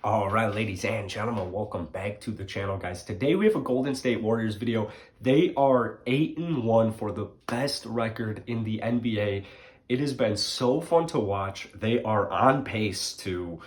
All right, ladies and gentlemen, welcome back to the channel, guys. Today we have a Golden State Warriors video. They are 8-1 for the best record in the NBA. It has been so fun to watch. They are on pace to,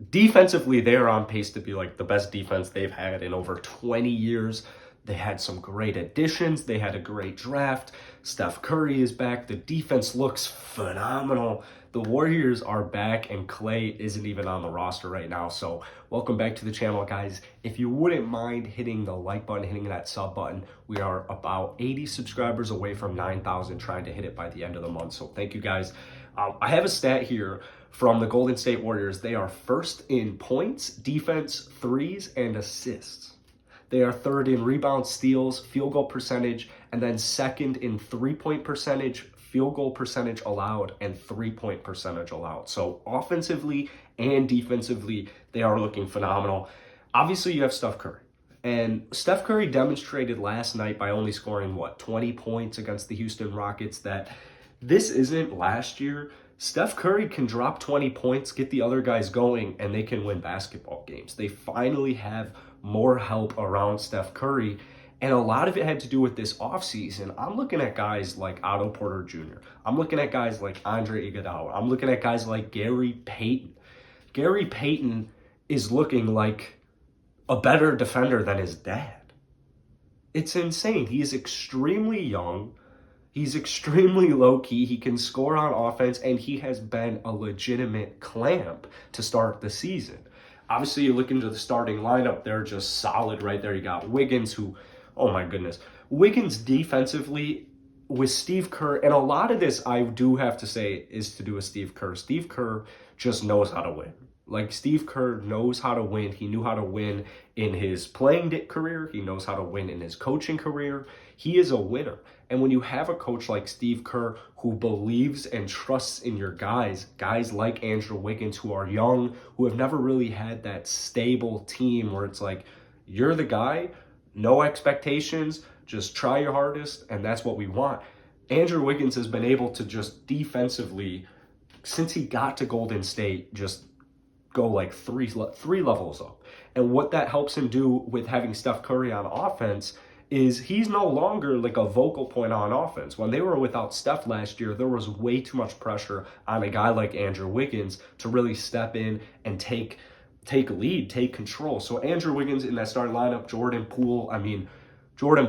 defensively, they are on pace to be like the best defense they've had in over 20 years. They had some great additions. They had a great draft. Steph Curry is back. The defense looks phenomenal. The Warriors are back, and Clay isn't even on the roster right now. So welcome back to the channel, guys. If you wouldn't mind hitting the like button, hitting that sub button, we are about 80 subscribers away from 9,000, trying to hit it by the end of the month. So thank you, guys. I have a stat here from the Golden State Warriors. They are first in points, defense, threes, and assists. They are third in rebounds, steals, field goal percentage, and then second in three-point percentage, field goal percentage allowed, and three-point percentage allowed. So offensively and defensively, they are looking phenomenal. Obviously, you have Steph Curry. And Steph Curry demonstrated last night by only scoring, 20 points against the Houston Rockets, that this isn't last year. Steph Curry can drop 20 points, get the other guys going, and they can win basketball games. They finally have more help around Steph Curry, and a lot of it had to do with this offseason. I'm looking at guys like Otto Porter Jr. I'm looking at guys like Andre Iguodala. I'm looking at guys like Gary Payton. Gary Payton is looking like a better defender than his dad. It's insane. He is extremely young. He's extremely low-key. He can score on offense, and he has been a legitimate clamp to start the season. Obviously, you look into the starting lineup, they're just solid right there. You got Wiggins, who, oh my goodness. Wiggins defensively with Steve Kerr, and a lot of this, I do have to say, is to do with Steve Kerr. Steve Kerr just knows how to win. Like, Steve Kerr knows how to win. He knew how to win in his playing career. He knows how to win in his coaching career. He is a winner. And when you have a coach like Steve Kerr who believes and trusts in your guys like Andrew Wiggins, who are young, who have never really had that stable team where it's like, you're the guy, no expectations, just try your hardest, and that's what we want. Andrew Wiggins has been able to just defensively, since he got to Golden State, just go like three levels up. And what that helps him do with having Steph Curry on offense is he's no longer like a vocal point on offense. When they were without Steph last year, there was way too much pressure on a guy like Andrew Wiggins to really step in and take lead, take control. So Andrew Wiggins in that starting lineup, Jordan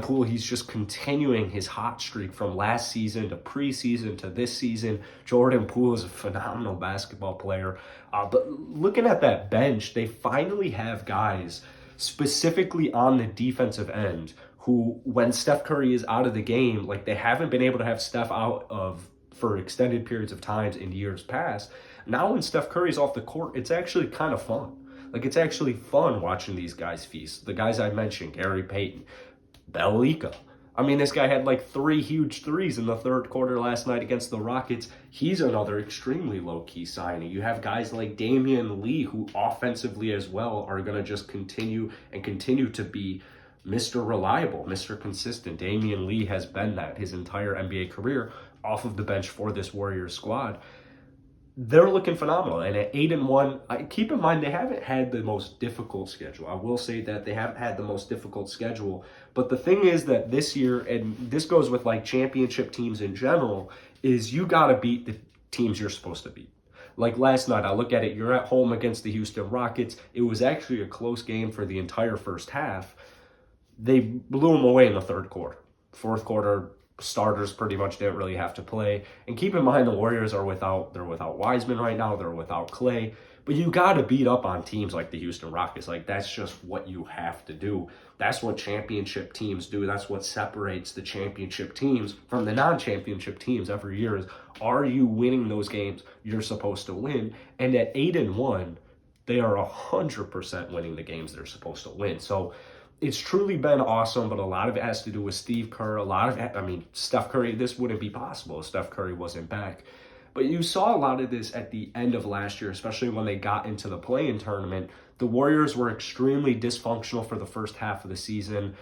Poole, he's just continuing his hot streak from last season to preseason to this season. Jordan Poole is a phenomenal basketball player. But looking at that bench, they finally have guys specifically on the defensive end who, when Steph Curry is out of the game, like, they haven't been able to have Steph for extended periods of times in years past. Now when Steph Curry's off the court, it's actually kind of fun. Like, it's actually fun watching these guys feast. The guys I mentioned, Gary Payton, Belica. I mean, this guy had like 3 huge threes in the third quarter last night against the Rockets. He's another extremely low-key signing. You have guys like Damian Lee, who offensively as well are going to just continue to be Mr. Reliable, Mr. Consistent. Damian Lee has been that his entire NBA career off of the bench for this Warriors squad. They're looking phenomenal. And at 8-1, keep in mind, they haven't had the most difficult schedule. I will say that they haven't had the most difficult schedule. But the thing is that this year, and this goes with like championship teams in general, is you got to beat the teams you're supposed to beat. Like last night, I look at it, you're at home against the Houston Rockets. It was actually a close game for the entire first half. They blew them away in the third quarter. Fourth quarter, starters pretty much didn't really have to play. And keep in mind, the Warriors they're without Wiseman right now, they're without Clay. But you got to beat up on teams like the Houston Rockets. Like, that's just what you have to do. That's what championship teams do. That's what separates the championship teams from the non-championship teams every year is, are you winning those games you're supposed to win? And at 8-1, they are 100% winning the games they're supposed to win. So it's truly been awesome, but a lot of it has to do with Steve Kerr. Steph Curry, this wouldn't be possible if Steph Curry wasn't back. But you saw a lot of this at the end of last year, especially when they got into the play-in tournament. The Warriors were extremely dysfunctional for the first half of the season,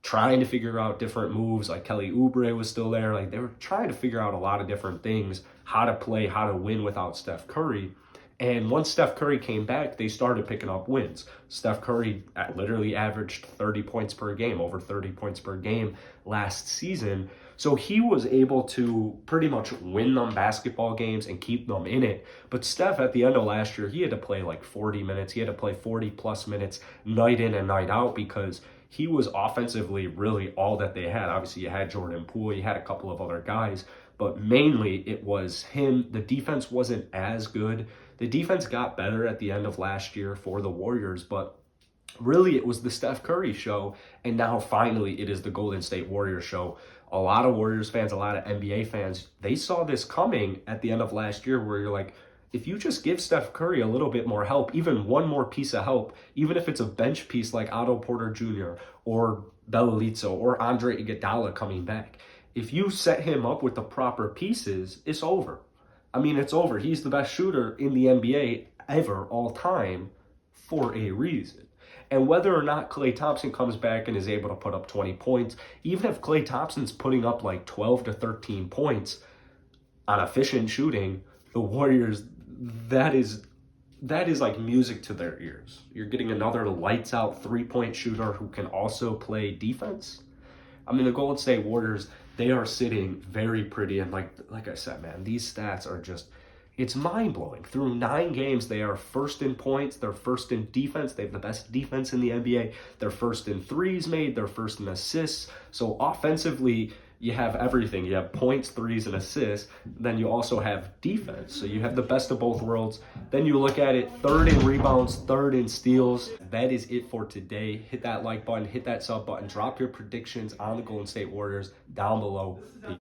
trying to figure out different moves. Like Kelly Oubre was still there. Like, they were trying to figure out a lot of different things, how to play, how to win without Steph Curry. And once Steph Curry came back, they started picking up wins. Steph Curry literally averaged 30 points per game, over 30 points per game last season. So he was able to pretty much win them basketball games and keep them in it. But Steph, at the end of last year, he had to play like 40 minutes. He had to play 40 plus minutes night in and night out because he was offensively really all that they had. Obviously, you had Jordan Poole, you had a couple of other guys, but mainly it was him. The defense wasn't as good. The defense got better at the end of last year for the Warriors, but really it was the Steph Curry show, and now finally it is the Golden State Warriors show. A lot of Warriors fans, a lot of NBA fans, they saw this coming at the end of last year where you're like, if you just give Steph Curry a little bit more help, even one more piece of help, even if it's a bench piece like Otto Porter Jr. or Bellalizzo or Andre Iguodala coming back, if you set him up with the proper pieces, it's over. I mean, it's over. He's the best shooter in the NBA ever, all time, for a reason. And whether or not Klay Thompson comes back and is able to put up 20 points, even if Klay Thompson's putting up like 12 to 13 points on efficient shooting, the Warriors, that is like music to their ears. You're getting another lights out 3-point shooter who can also play defense. I mean, the Golden State Warriors, they are sitting very pretty. And like I said, man, these stats are just, it's mind-blowing. Through 9 games, they are first in points. They're first in defense. They have the best defense in the NBA. They're first in threes made. They're first in assists. So offensively, you have everything. You have points, threes, and assists. Then you also have defense. So you have the best of both worlds. Then you look at it, third in rebounds, third in steals. That is it for today. Hit that like button, hit that sub button, drop your predictions on the Golden State Warriors down below. Peace.